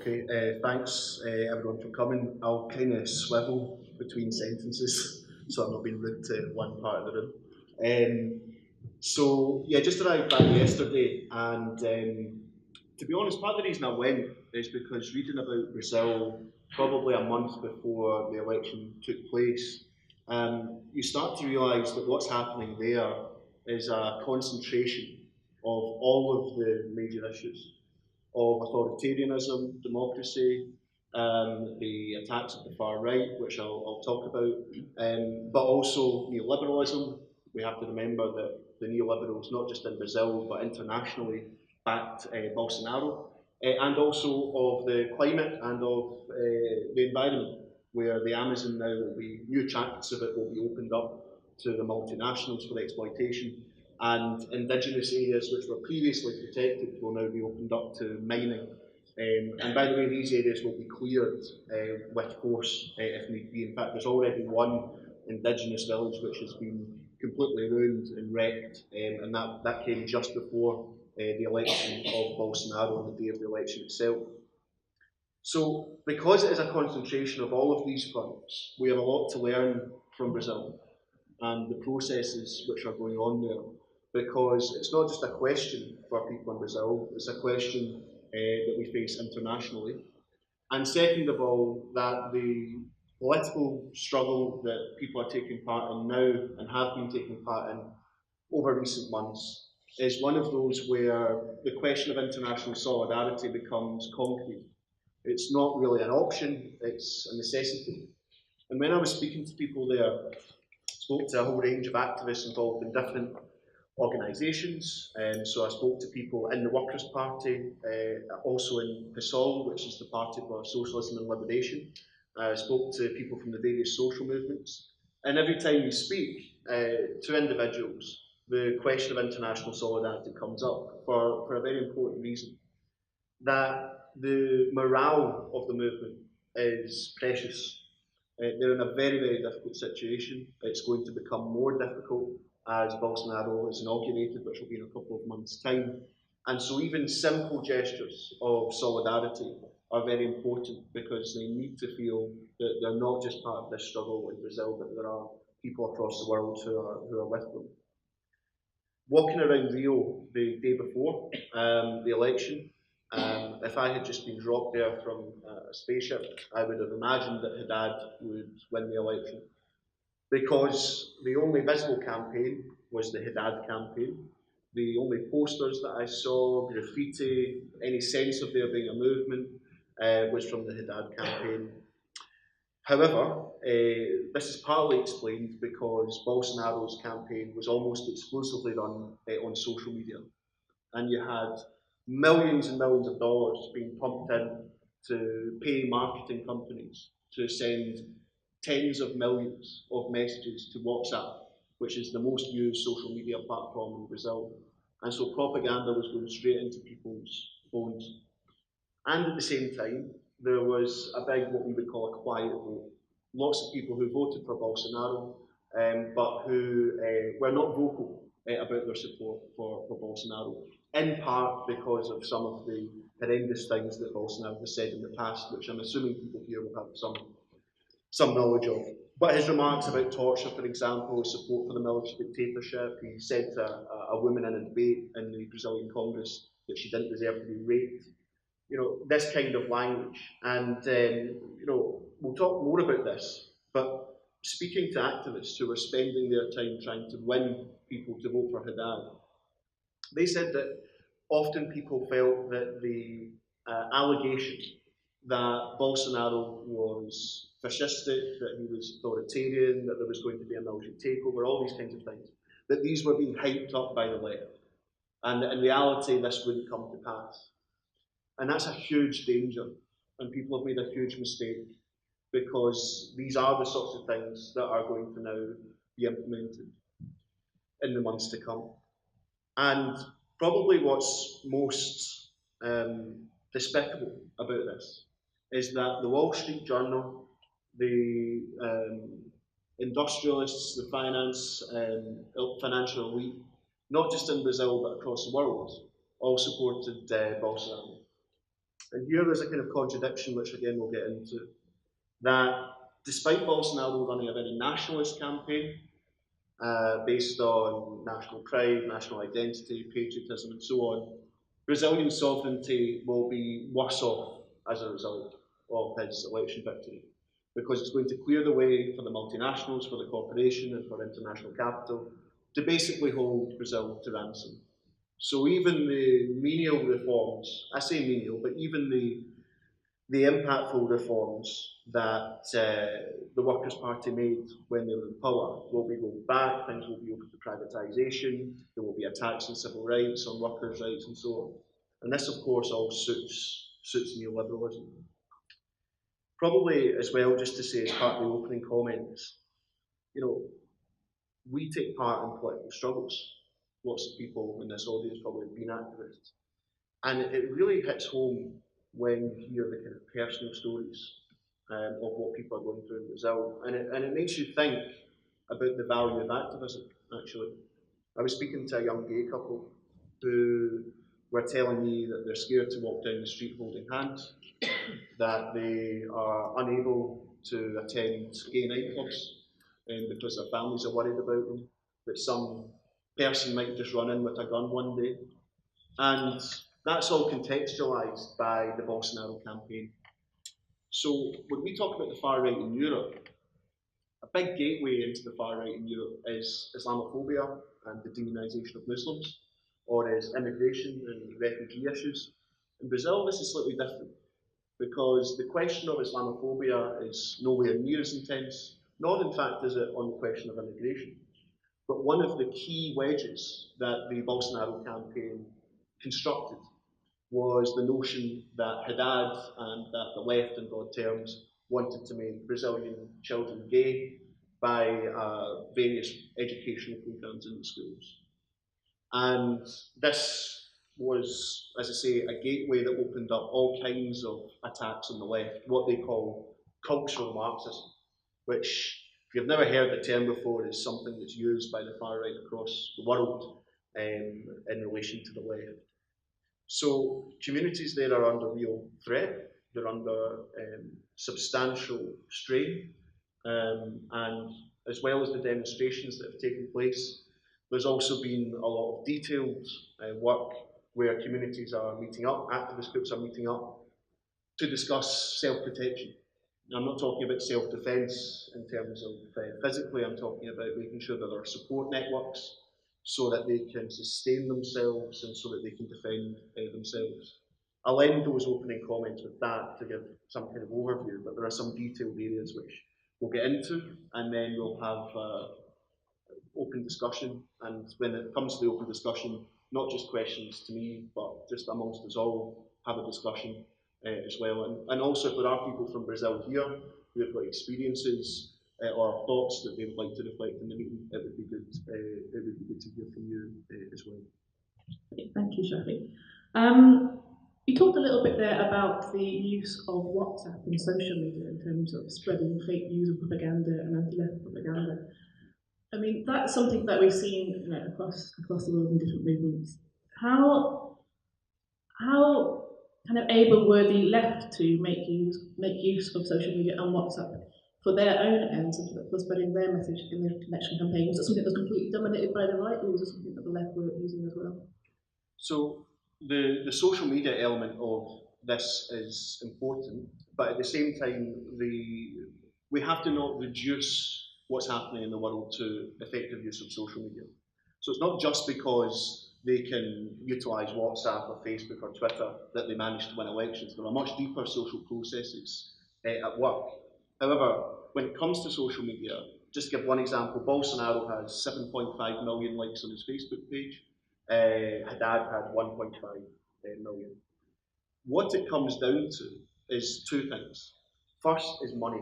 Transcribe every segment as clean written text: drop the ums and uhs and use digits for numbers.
Okay, thanks everyone for coming. I'll kind of swivel between sentences so I'm not being rude to one part of the room. So, yeah, just arrived back yesterday, and to be honest, part of the reason I went is because reading about Brazil probably a month before the election took place, you start to realise that what's happening there is a concentration of all of the major issues of authoritarianism, democracy, the attacks of the far right, which I'll talk about, but also neoliberalism. We have to remember that the neoliberals, not just in Brazil, but internationally, backed Bolsonaro, and also of the climate and of the environment, where the Amazon now will be, new tracts of it will be opened up to the multinationals for exploitation, and indigenous areas which were previously protected will now be opened up to mining. And by the way, these areas will be cleared with force if need be. In fact, there's already one indigenous village which has been completely ruined and wrecked, and that came just before the election of Bolsonaro on the day of the election itself. So, because it is a concentration of all of these fronts, we have a lot to learn from Brazil and the processes which are going on there, because it's not just a question for people in Brazil, it's a question that we face internationally. And second of all, that the political struggle that people are taking part in now and have been taking part in over recent months is one of those where the question of international solidarity becomes concrete. It's not really an option, it's a necessity. And when I was speaking to people there, spoke to a whole range of activists involved in different organisations. So I spoke to people in the Workers' Party, also in PSOL, which is the Party for Socialism and Liberation. I spoke to people from the various social movements. And every time you speak to individuals, the question of international solidarity comes up for a very important reason. That the morale of the movement is precious. They're in a very, very difficult situation. It's going to become more difficult as Bolsonaro is inaugurated, which will be in a couple of months' time. And so even simple gestures of solidarity are very important because they need to feel that they're not just part of this struggle in Brazil, but there are people across the world who are with them. Walking around Rio the day before the election, if I had just been dropped there from a spaceship, I would have imagined that Haddad would win the election. Because the only visible campaign was the Haddad campaign. The only posters that I saw, graffiti, any sense of there being a movement, was from the Haddad campaign. However, this is partly explained because Bolsonaro's campaign was almost exclusively run on social media. And you had millions and millions of dollars being pumped in to pay marketing companies to send tens of millions of messages to WhatsApp, which is the most used social media platform in Brazil. And so propaganda was going straight into people's phones. And at the same time, there was a big, what we would call a quiet vote. Lots of people who voted for Bolsonaro, but who were not vocal about their support for Bolsonaro, in part because of some of the horrendous things that Bolsonaro has said in the past, which I'm assuming people here will have some knowledge of. But his remarks about torture, for example, his support for the military dictatorship, he said to a woman in a debate in the Brazilian Congress that she didn't deserve to be raped. You know, this kind of language. And, you know, we'll talk more about this, but speaking to activists who were spending their time trying to win people to vote for Haddad, they said that often people felt that the allegation that Bolsonaro was fascistic, that he was authoritarian, that there was going to be a military takeover, all these kinds of things, that these were being hyped up by the left, and that in reality this wouldn't come to pass. And that's a huge danger, and people have made a huge mistake, because these are the sorts of things that are going to now be implemented in the months to come. And probably what's most despicable about this is that the Wall Street Journal, the industrialists, the financial elite, not just in Brazil but across the world, all supported Bolsonaro. And here there's a kind of contradiction, which again we'll get into, that despite Bolsonaro running a very nationalist campaign based on national pride, national identity, patriotism, and so on, Brazilian sovereignty will be worse off as a result of his election victory, because it's going to clear the way for the multinationals, for the corporation, and for international capital to basically hold Brazil to ransom. So even the menial reforms, I say menial, but even the impactful reforms that the Workers' Party made when they were in power will be rolled back, things will be open to privatisation, there will be attacks on civil rights, on workers' rights, and so on. And this, of course, all suits neoliberalism. Probably as well, just to say as part of the opening comments, you know, we take part in political struggles. Lots of people in this audience probably have been activists. And it really hits home when you hear the kind of personal stories of what people are going through in Brazil. And it makes you think about the value of activism, actually. I was speaking to a young gay couple who were telling me that they're scared to walk down the street holding hands, that they are unable to attend gay nightclubs because their families are worried about them, that some person might just run in with a gun one day. And that's all contextualised by the Bolsonaro campaign. So when we talk about the far right in Europe, a big gateway into the far right in Europe is Islamophobia and the demonisation of Muslims, or is immigration and refugee issues. In Brazil, this is slightly different, because the question of Islamophobia is nowhere near as intense, nor in fact is it on the question of immigration. But one of the key wedges that the Bolsonaro campaign constructed was the notion that Haddad and that the left, in broad terms, wanted to make Brazilian children gay by various educational programs in the schools. And this was, as I say, a gateway that opened up all kinds of attacks on the left, what they call cultural Marxism, which, if you've never heard the term before, is something that's used by the far right across the world in relation to the left. So communities there are under real threat, they're under substantial strain, and as well as the demonstrations that have taken place, there's also been a lot of detailed work where communities are meeting up, activist groups are meeting up to discuss self-protection. I'm not talking about self-defence in terms of physically, I'm talking about making sure that there are support networks so that they can sustain themselves and so that they can defend themselves. I'll end those opening comments with that to give some kind of overview, but there are some detailed areas which we'll get into, and then we'll have open discussion. And when it comes to the open discussion, not just questions to me, but just amongst us all, have a discussion as well. And also, if there are people from Brazil here who have got experiences or thoughts that they would like to reflect in the meeting, it would be good. It would be good to hear from you as well. Thank you, Shafi. You talked a little bit there about the use of WhatsApp and social media in terms of spreading fake news and propaganda and anti-left propaganda. I mean, that's something that we've seen across the world in different movements. How kind of able were the left to make use of social media and WhatsApp for their own ends and for spreading their message in the election campaign? Was it something that was completely dominated by the right, or was it something that the left were using as well? So the social media element of this is important, but at the same time, we have to not reduce what's happening in the world to effective use of social media. So it's not just because they can utilise WhatsApp or Facebook or Twitter that they manage to win elections. There are much deeper social processes at work. However, when it comes to social media, just to give one example, Bolsonaro has 7.5 million likes on his Facebook page. Haddad had 1.5 million. What it comes down to is two things. First is money.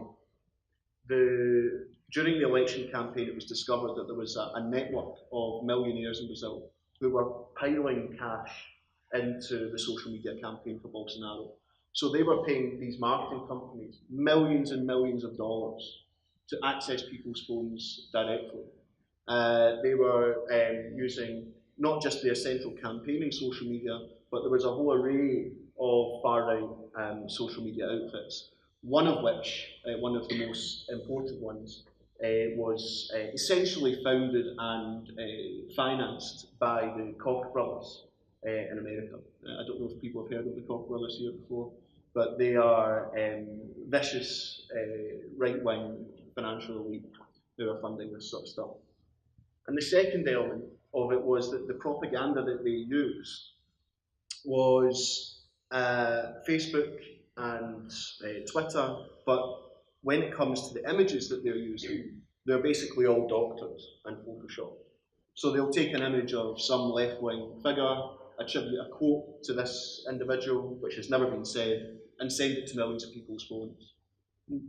During the election campaign, it was discovered that there was a network of millionaires in Brazil who were piling cash into the social media campaign for Bolsonaro. So they were paying these marketing companies millions and millions of dollars to access people's phones directly. They were using not just the essential campaigning social media, but there was a whole array of far-right social media outfits, one of which, one of the most important ones, was essentially founded and financed by the Koch brothers in America. I don't know if people have heard of the Koch brothers here before, but they are vicious right-wing financial elite who are funding this sort of stuff. And the second element of it was that the propaganda that they used was Facebook and Twitter, but when it comes to the images that they're using, they're basically all doctored and photoshopped. So they'll take an image of some left-wing figure, attribute a quote to this individual, which has never been said, and send it to millions of people's phones.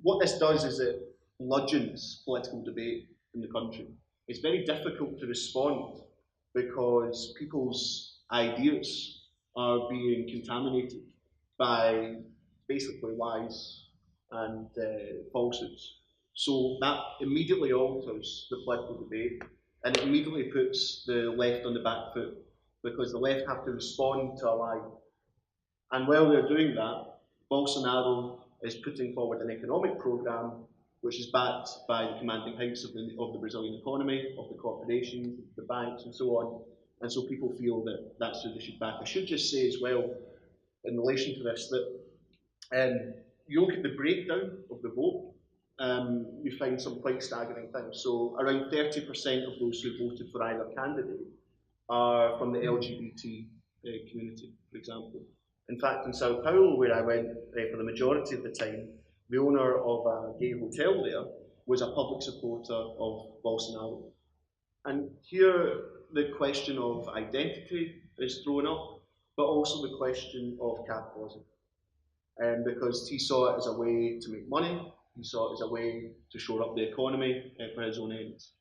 What this does is it bludgeons political debate in the country. It's very difficult to respond because people's ideas are being contaminated by basically lies and falsehoods. So that immediately alters the political debate, and it immediately puts the left on the back foot, because the left have to respond to a lie. And while they're doing that, Bolsonaro is putting forward an economic programme which is backed by the commanding heights of the Brazilian economy, of the corporations, the banks, and so on. And so people feel that that's who they should back. I should just say as well, in relation to this, that you look at the breakdown of the vote, you find some quite staggering things. So around 30% of those who voted for either candidate are from the LGBT community, for example. In fact, in Sao Paulo, where I went for the majority of the time, the owner of a gay hotel there was a public supporter of Bolsonaro. And here the question of identity is thrown up, but also the question of capitalism. Because he saw it as a way to make money, he saw it as a way to shore up the economy for his own ends.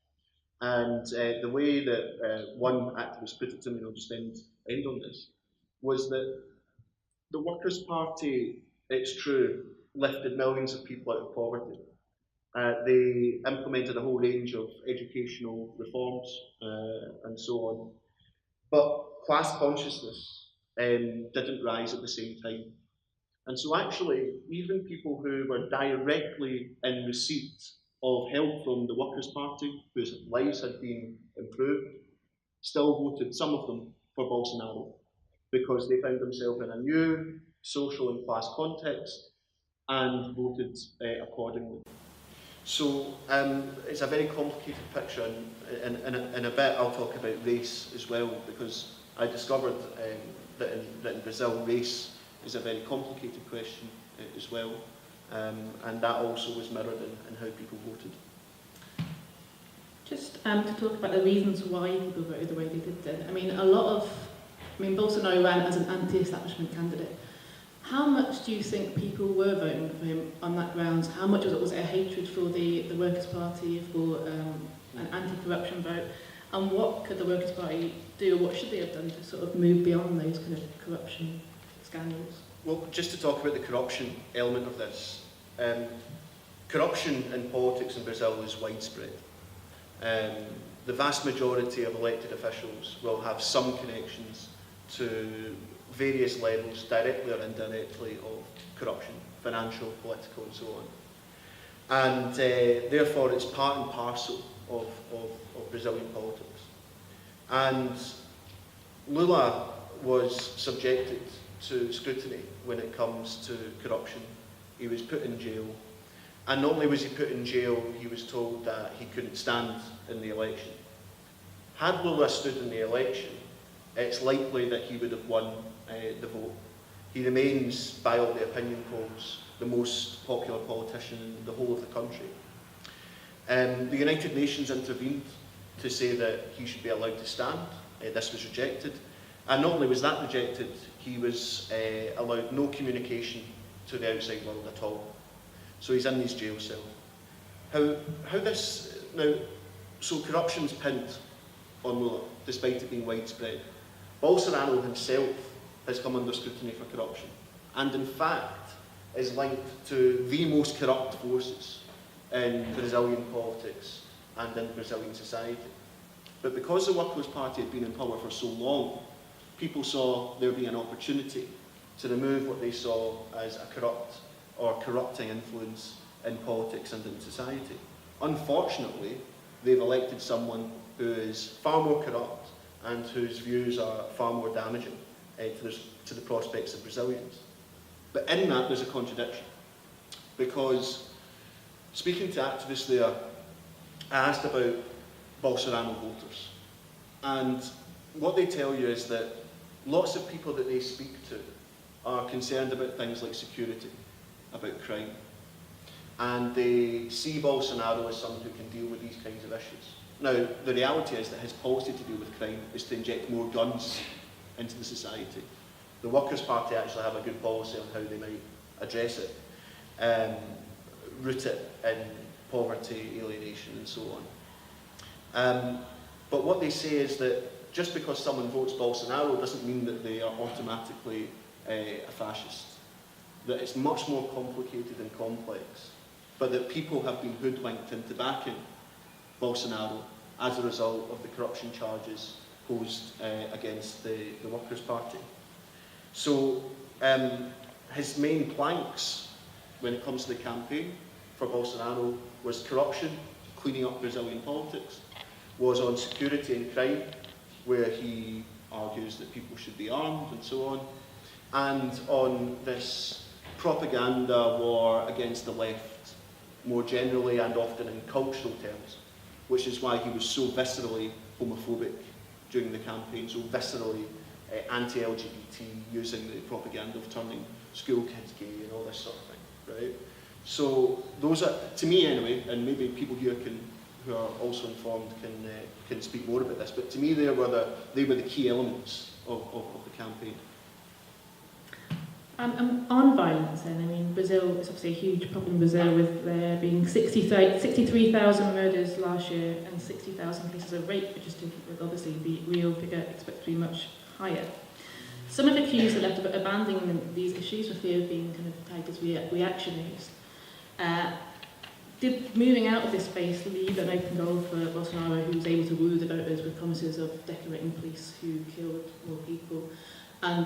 And the way that one activist put it to me, and I'll just end on this, was that the Workers' Party, it's true, lifted millions of people out of poverty. They implemented a whole range of educational reforms and so on. But class consciousness didn't rise at the same time. And so actually, even people who were directly in receipt of help from the Workers' Party, whose lives had been improved, still voted, some of them, for Bolsonaro, because they found themselves in a new social and class context and voted accordingly. So it's a very complicated picture, and in a bit I'll talk about race as well, because I discovered that in Brazil race is a very complicated question as well, and that also was mirrored in how people voted. Just to talk about the reasons why people voted the way they did then. Bolsonaro ran as an anti-establishment candidate. How much do you think people were voting for him on that grounds? How much was it a hatred for the Workers' Party, for an anti-corruption vote? And what could the Workers' Party do, or what should they have done to sort of move beyond those kind of corruption scandals? Well, just to talk about the corruption element of this, corruption in politics in Brazil is widespread. The vast majority of elected officials will have some connections to various levels, directly or indirectly, of corruption, financial, political, and so on. And therefore it's part and parcel of Brazilian politics. And Lula was subjected to scrutiny when it comes to corruption. He was put in jail. And not only was he put in jail, he was told that he couldn't stand in the election. Had Lula stood in the election, it's likely that he would have won the vote. He remains, by all the opinion polls, the most popular politician in the whole of the country. The United Nations intervened to say that he should be allowed to stand. This was rejected. And not only was that rejected, he was allowed no communication to the outside world at all. So he's in his jail cell. So corruption's pinned on Lula, despite it being widespread. Bolsonaro himself has come under scrutiny for corruption, and in fact is linked to the most corrupt forces in Brazilian politics and in Brazilian society. But because the Workers' Party had been in power for so long, people saw there being an opportunity to remove what they saw as a corrupt or corrupting influence in politics and in society. Unfortunately, they've elected someone who is far more corrupt and whose views are far more damaging to the prospects of Brazilians. But in that, there's a contradiction. Because speaking to activists there, I asked about Bolsonaro voters. And what they tell you is that lots of people that they speak to are concerned about things like security, about crime. And they see Bolsonaro as someone who can deal with these kinds of issues. Now, the reality is that his policy to deal with crime is to inject more guns into the society. The Workers' Party actually have a good policy on how they might address it, root it in poverty, alienation, and so on. But what they say is that just because someone votes Bolsonaro doesn't mean that they are automatically a fascist. That it's much more complicated and complex, but that people have been hoodwinked into backing Bolsonaro as a result of the corruption charges posed against the Workers' Party. So his main planks when it comes to the campaign for Bolsonaro was corruption, cleaning up Brazilian politics, was on security and crime, where he argues that people should be armed and so on, and on this propaganda war against the left, more generally and often in cultural terms, which is why he was so viscerally homophobic during the campaign, so viscerally anti-LGBT, using the propaganda of turning school kids gay and all this sort of thing, right? So those are, to me anyway, and maybe people here who are also informed can speak more about this, but to me they were the key elements of the campaign. On violence then, I mean, Brazil is obviously a huge problem in Brazil, with there being 63,000 murders last year and 60,000 cases of rape, which is with obviously the real figure expected to be much higher. Some have accused the left of abandoning these issues for fear of being kind of tagged as reactionaries. Did moving out of this space leave an open goal for Bolsonaro, who was able to woo the voters with promises of decorating police who killed more people? And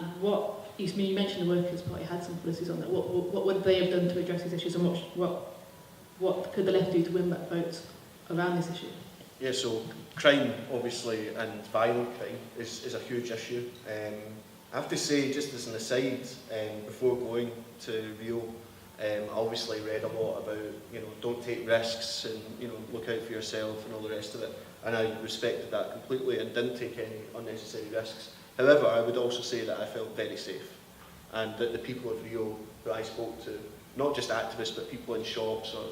you mentioned the Workers' Party had some policies on that. What would they have done to address these issues, and what could the left do to win back votes around this issue? Yeah, so crime, obviously, and violent crime is a huge issue. I have to say, just as an aside, before going to Rio, I obviously read a lot about, don't take risks and, look out for yourself and all the rest of it. And I respected that completely and didn't take any unnecessary risks. However, I would also say that I felt very safe, and that the people of Rio who I spoke to, not just activists, but people in shops or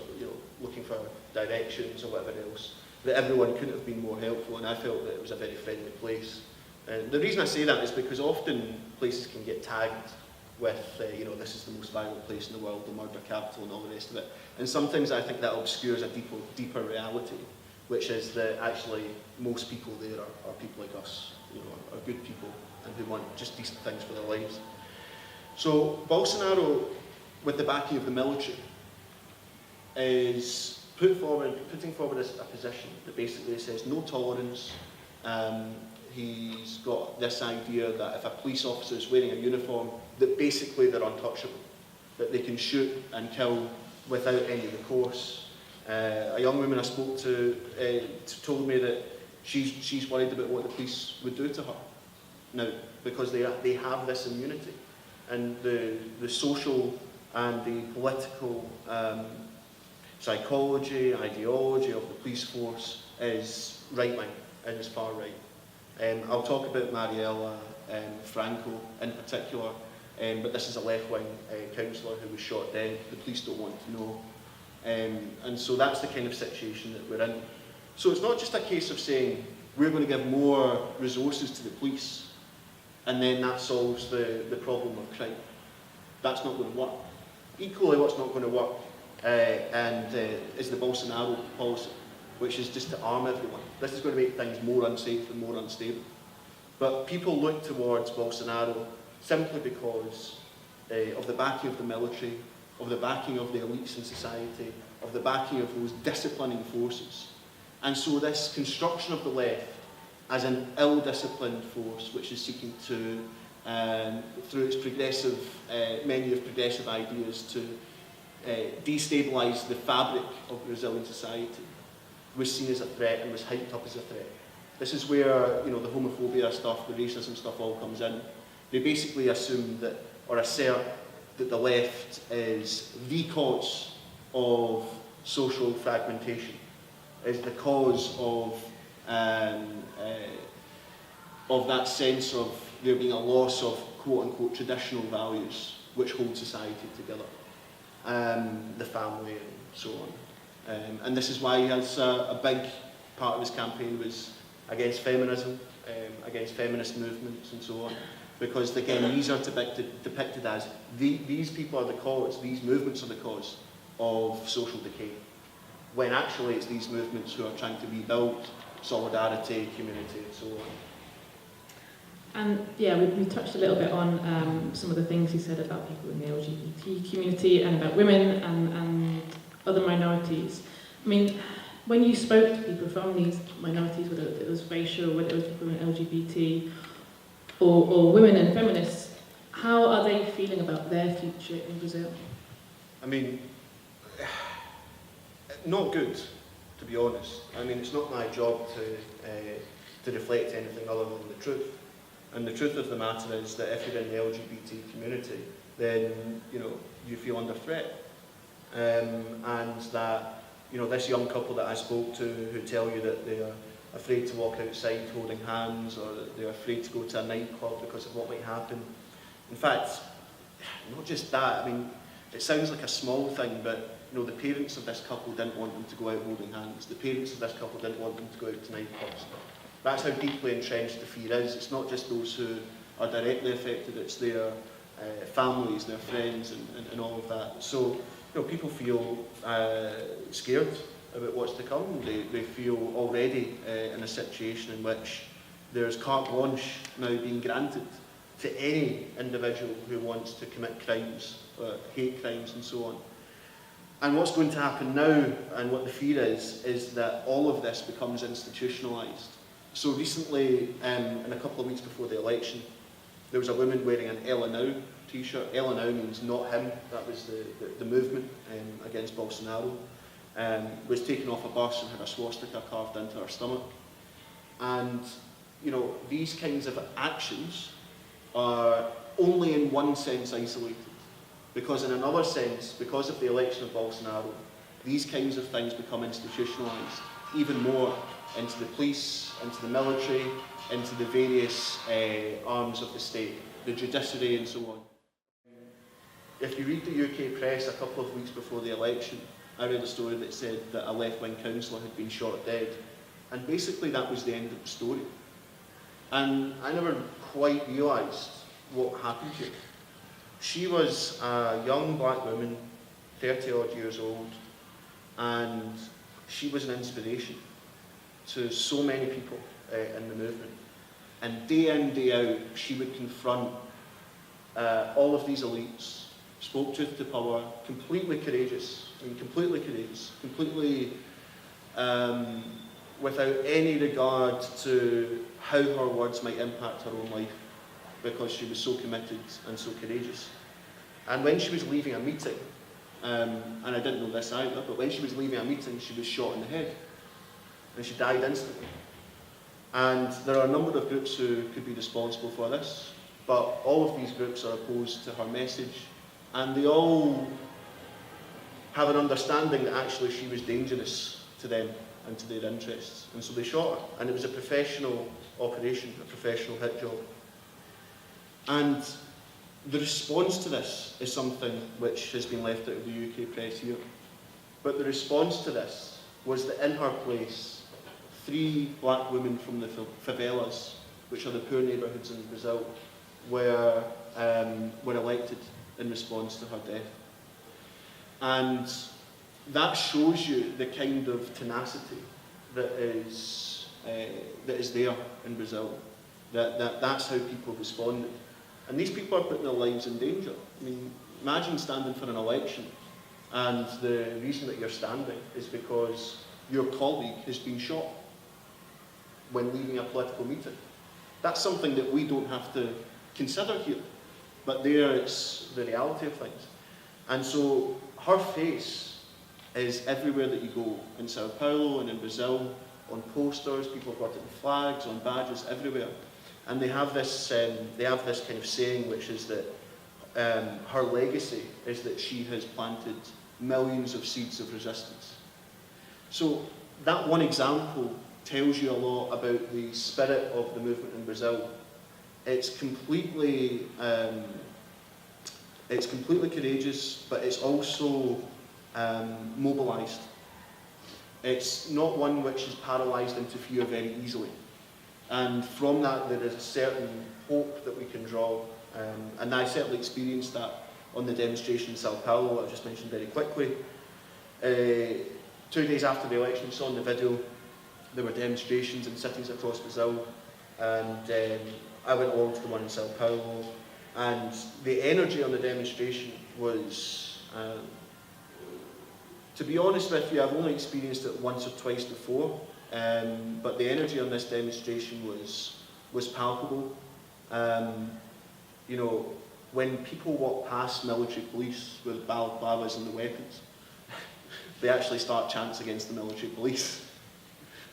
looking for directions or whatever else, that everyone couldn't have been more helpful, and I felt that it was a very friendly place. And the reason I say that is because often places can get tagged with, this is the most violent place in the world, the murder capital and all the rest of it. And sometimes I think that obscures a deeper reality, which is that actually most people there are people like us, are good people and who want just decent things for their lives. So Bolsonaro, with the backing of the military, is putting forward a position that basically says no tolerance. He's got this idea that if a police officer is wearing a uniform, that basically they're untouchable, that they can shoot and kill without any recourse. A young woman I spoke to told me that she's worried about what the police would do to her now, because they have this immunity. And the social and the political psychology, ideology of the police force is right-wing and is far right. I'll talk about Marielle Franco in particular, but this is a left-wing councillor who was shot dead. The police don't want to know. And so that's the kind of situation that we're in. So it's not just a case of saying we're going to give more resources to the police and then that solves the problem of crime. That's not going to work. Equally, what's not going to work is the Bolsonaro policy, which is just to arm everyone. This is going to make things more unsafe and more unstable. But people look towards Bolsonaro simply because of the backing of the military, of the backing of the elites in society, of the backing of those disciplining forces. And so this construction of the left as an ill-disciplined force which is seeking to, through its progressive menu of progressive ideas, to destabilise the fabric of Brazilian society, was seen as a threat and was hyped up as a threat. This is where, you know, the homophobia stuff, the racism stuff all comes in. They basically assume that, or assert that the left is the cause of social fragmentation, is the cause of that sense of there being a loss of quote-unquote traditional values which hold society together, the family and so on. And this is why he has a big part of his campaign was against feminism, against feminist movements and so on, because again these are depicted as these people are the cause, these movements are the cause of social decay, when actually it's these movements who are trying to rebuild solidarity, community and so on. And yeah, we touched a little bit on some of the things he said about people in the LGBT community and about women and other minorities. I mean, when you spoke to people from these minorities, whether it was racial, whether it was people in LGBT, or women and feminists, how are they feeling about their future in Brazil? I mean, not good, to be honest. I mean, it's not my job to reflect anything other than the truth. And the truth of the matter is that if you're in the LGBT community, then, you know, you feel under threat. And that, you know, this young couple that I spoke to who tell you that they are afraid to walk outside holding hands, or that they're afraid to go to a nightclub because of what might happen. In fact, not just that, I mean, it sounds like a small thing, but you know, the parents of this couple didn't want them to go out holding hands. The parents of this couple didn't want them to go out to nightclubs. That's how deeply entrenched the fear is. It's not just those who are directly affected, it's their families, their friends, and all of that. So, you know, people feel scared about what's to come. They feel already in a situation in which there's carte blanche now being granted to any individual who wants to commit crimes, hate crimes and so on. And what's going to happen now, and what the fear is that all of this becomes institutionalised. So recently, in a couple of weeks before the election, there was a woman wearing an Ela Now t-shirt. Ela Now means not him. That was the movement against Bolsonaro. Was taken off a bus and had a swastika carved into her stomach. And, you know, these kinds of actions are only in one sense isolated. Because in another sense, because of the election of Bolsonaro, these kinds of things become institutionalised even more into the police, into the military, into the various arms of the state, the judiciary and so on. If you read the UK press a couple of weeks before the election, I read a story that said that a left-wing councillor had been shot dead. And basically that was the end of the story. And I never quite realised what happened here. She was a young black woman, 30-odd years old, and she was an inspiration to so many people in the movement. And day in, day out, she would confront all of these elites, spoke truth to power, completely courageous, completely without any regard to how her words might impact her own life, because she was so committed and so courageous. And when she was leaving a meeting, and I didn't know this either, but when she was leaving a meeting, she was shot in the head, and she died instantly. And there are a number of groups who could be responsible for this, but all of these groups are opposed to her message, and they all have an understanding that actually she was dangerous to them and to their interests, and so they shot her. And it was a professional operation, a professional hit job. And the response to this is something which has been left out of the UK press here. But the response to this was that in her place, 3 black women from the favelas, which are the poor neighbourhoods in Brazil, were elected in response to her death. And that shows you the kind of tenacity that is there in Brazil. That's how people responded. And these people are putting their lives in danger. I mean, imagine standing for an election and the reason that you're standing is because your colleague has been shot. when leaving a political meeting. That's something that we don't have to consider here, but there it's the reality of things. And so her face is everywhere that you go, in Sao Paulo and in Brazil, on posters, people have got it in flags, on badges, everywhere. And they have this kind of saying, which is that her legacy is that she has planted millions of seeds of resistance. So that one example tells you a lot about the spirit of the movement in Brazil. It's completely courageous, but it's also mobilised. It's not one which is paralysed into fear very easily. And from that there is a certain hope that we can draw. And I certainly experienced that on the demonstration in Sao Paulo, I just mentioned very quickly. 2 days after the election, you saw in the video, there were demonstrations in cities across Brazil, and I went along to the one in Sao Paulo, and the energy on the demonstration was, to be honest with you, I've only experienced it once or twice before, but the energy on this demonstration was palpable. You know, when people walk past military police with balaclavas and the weapons, they actually start chants against the military police,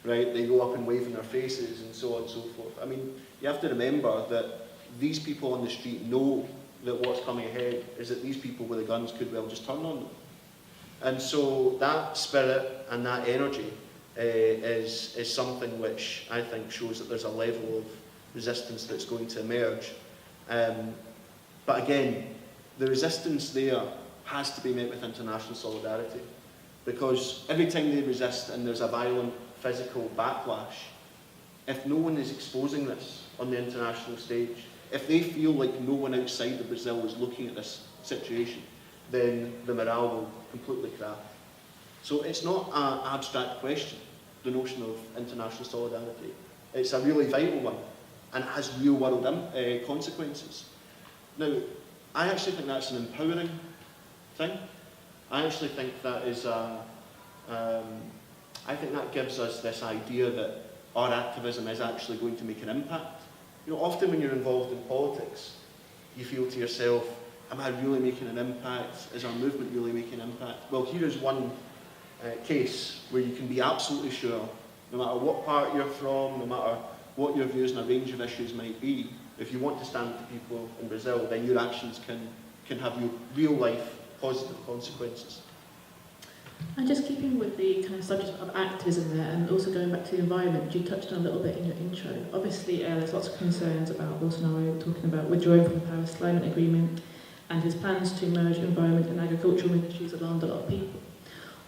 right? They go up and wave in their faces and so on and so forth. I mean, you have to remember that these people on the street know that what's coming ahead is that these people with the guns could well just turn on them. And so that spirit and that energy is something which I think shows that there's a level of resistance that's going to emerge. But again, the resistance there has to be met with international solidarity, because every time they resist and there's a violent physical backlash, if no one is exposing this on the international stage, if they feel like no one outside of Brazil is looking at this situation, then the morale will completely crash. So it's not an abstract question, the notion of international solidarity. It's a really vital one, and it has real world consequences. Now, I actually think that's an empowering thing. I actually think that is I think that gives us this idea that our activism is actually going to make an impact. You know, often when you're involved in politics, you feel to yourself, am I really making an impact? Is our movement really making an impact? Well, here is one case where you can be absolutely sure, no matter what part you're from, no matter what your views on a range of issues might be, if you want to stand for people in Brazil, then your actions can have real life positive consequences. And just keeping with the kind of subject of activism there, and also going back to the environment, which you touched on a little bit in your intro. Obviously, there's lots of concerns about Bolsonaro talking about withdrawing from the Paris Climate Agreement, and his plans to merge environment and agricultural ministries alarmed a lot of people.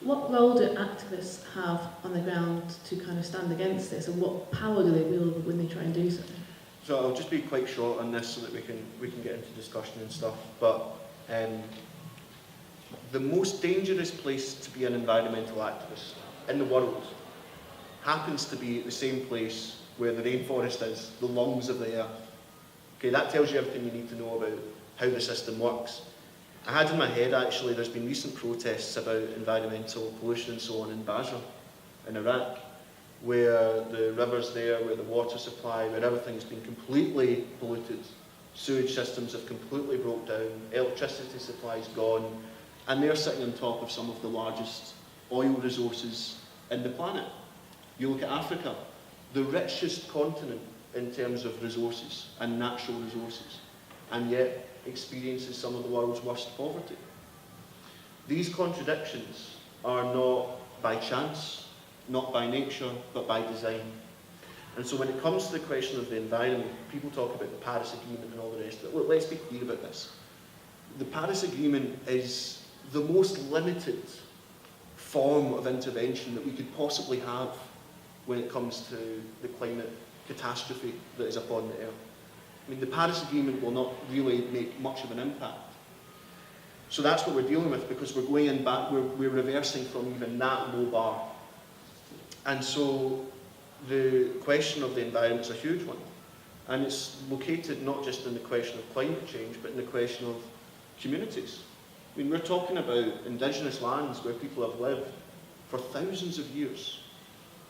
What role do activists have on the ground to kind of stand against this, and what power do they wield when they try and do so? So I'll just be quite short on this so that we can get into discussion and stuff. But the most dangerous place to be an environmental activist in the world happens to be the same place where the rainforest is, the lungs of the earth. Okay, that tells you everything you need to know about how the system works. I had in my head, actually, there's been recent protests about environmental pollution and so on in Basra, in Iraq, where the rivers there, where the water supply, where everything has been completely polluted. Sewage systems have completely broke down, electricity supply is gone, and they're sitting on top of some of the largest oil resources in the planet. You look at Africa, the richest continent in terms of resources and natural resources, and yet experiences some of the world's worst poverty. These contradictions are not by chance, not by nature, but by design. And so when it comes to the question of the environment, people talk about the Paris Agreement and all the rest of it. Look, let's be clear about this. The Paris Agreement is the most limited form of intervention that we could possibly have when it comes to the climate catastrophe that is upon the earth. I mean, the Paris Agreement will not really make much of an impact. So that's what we're dealing with, because we're going in back, we're reversing from even that low bar. And so the question of the environment is a huge one. And it's located not just in the question of climate change, but in the question of communities. I mean, we're talking about indigenous lands where people have lived for thousands of years.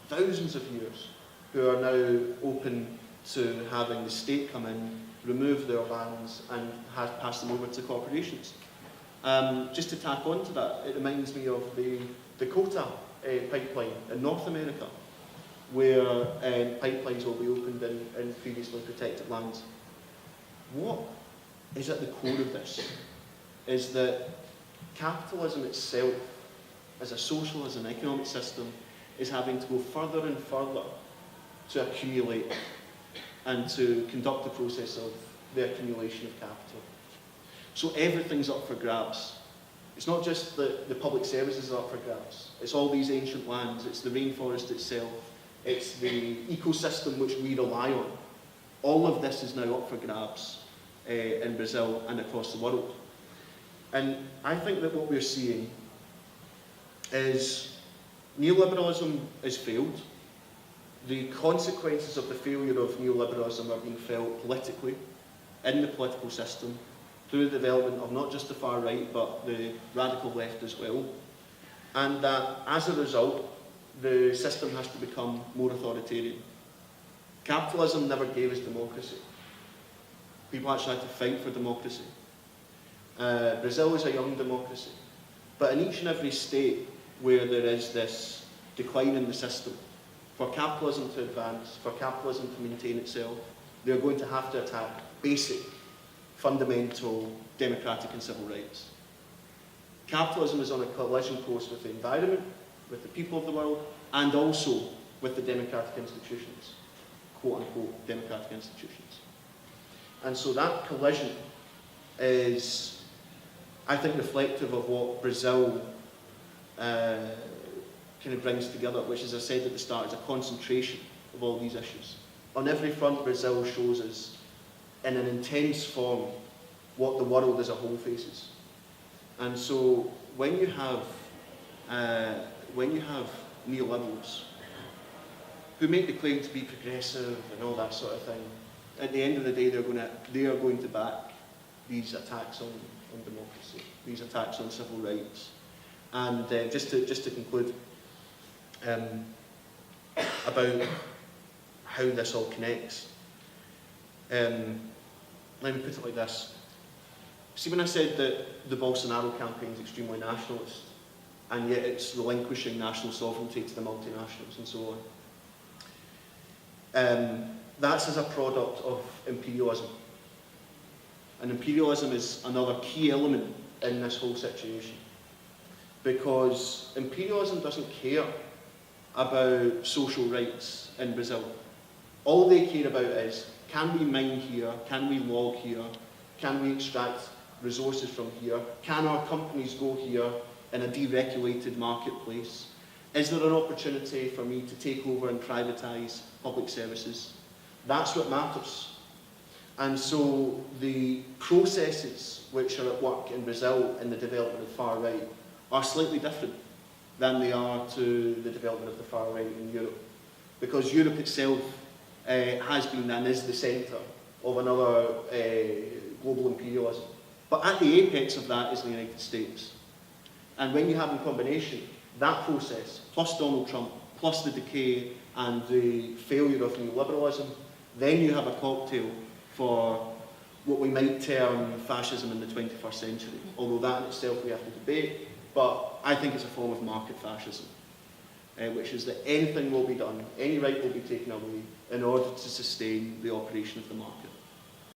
Thousands of years. who are now open to having the state come in, remove their lands and pass them over to corporations. Just to tack on to that, it reminds me of the Dakota pipeline in North America, where pipelines will be opened in previously protected lands. What is at the core of this is that capitalism itself, as a social, as an economic system, is having to go further and further to accumulate and to conduct the process of the accumulation of capital. So everything's up for grabs. It's not just the public services are up for grabs. It's all these ancient lands, it's the rainforest itself, it's the ecosystem which we rely on. All of this is now up for grabs in Brazil and across the world. And I think that what we're seeing is neoliberalism has failed. The consequences of the failure of neoliberalism are being felt politically, in the political system, through the development of not just the far right, but the radical left as well. And that, as a result, the system has to become more authoritarian. Capitalism never gave us democracy. People actually had to fight for democracy. Brazil is a young democracy. But in each and every state where there is this decline in the system, for capitalism to advance, for capitalism to maintain itself, they're going to have to attack basic, fundamental democratic and civil rights. Capitalism is on a collision course with the environment, with the people of the world, and also with the democratic institutions, quote-unquote democratic institutions. And so that collision is, I think, reflective of what Brazil kind of brings together, which, as I said at the start, is a concentration of all these issues. On every front, Brazil shows us, in an intense form, what the world as a whole faces. And so when you have neoliberals who make the claim to be progressive and all that sort of thing, at the end of the day, they are going to back these attacks on democracy, these attacks on civil rights. And just to conclude about how this all connects, let me put it like this. See, when I said that the Bolsonaro campaign is extremely nationalist, and yet it's relinquishing national sovereignty to the multinationals and so on, that's as a product of imperialism. And imperialism is another key element in this whole situation. Because imperialism doesn't care about social rights in Brazil. All they care about is, can we mine here? Can we log here? Can we extract resources from here? Can our companies go here in a deregulated marketplace? Is there an opportunity for me to take over and privatise public services? That's what matters. And so the processes which are at work in Brazil in the development of the far right are slightly different than they are to the development of the far right in Europe. Because Europe itself has been and is the centre of another global imperialism. But at the apex of that is the United States. And when you have in combination that process, plus Donald Trump, plus the decay and the failure of neoliberalism, then you have a cocktail for what we might term fascism in the 21st century. Although that in itself we have to debate, but I think it's a form of market fascism, which is that anything will be done, any right will be taken away in order to sustain the operation of the market.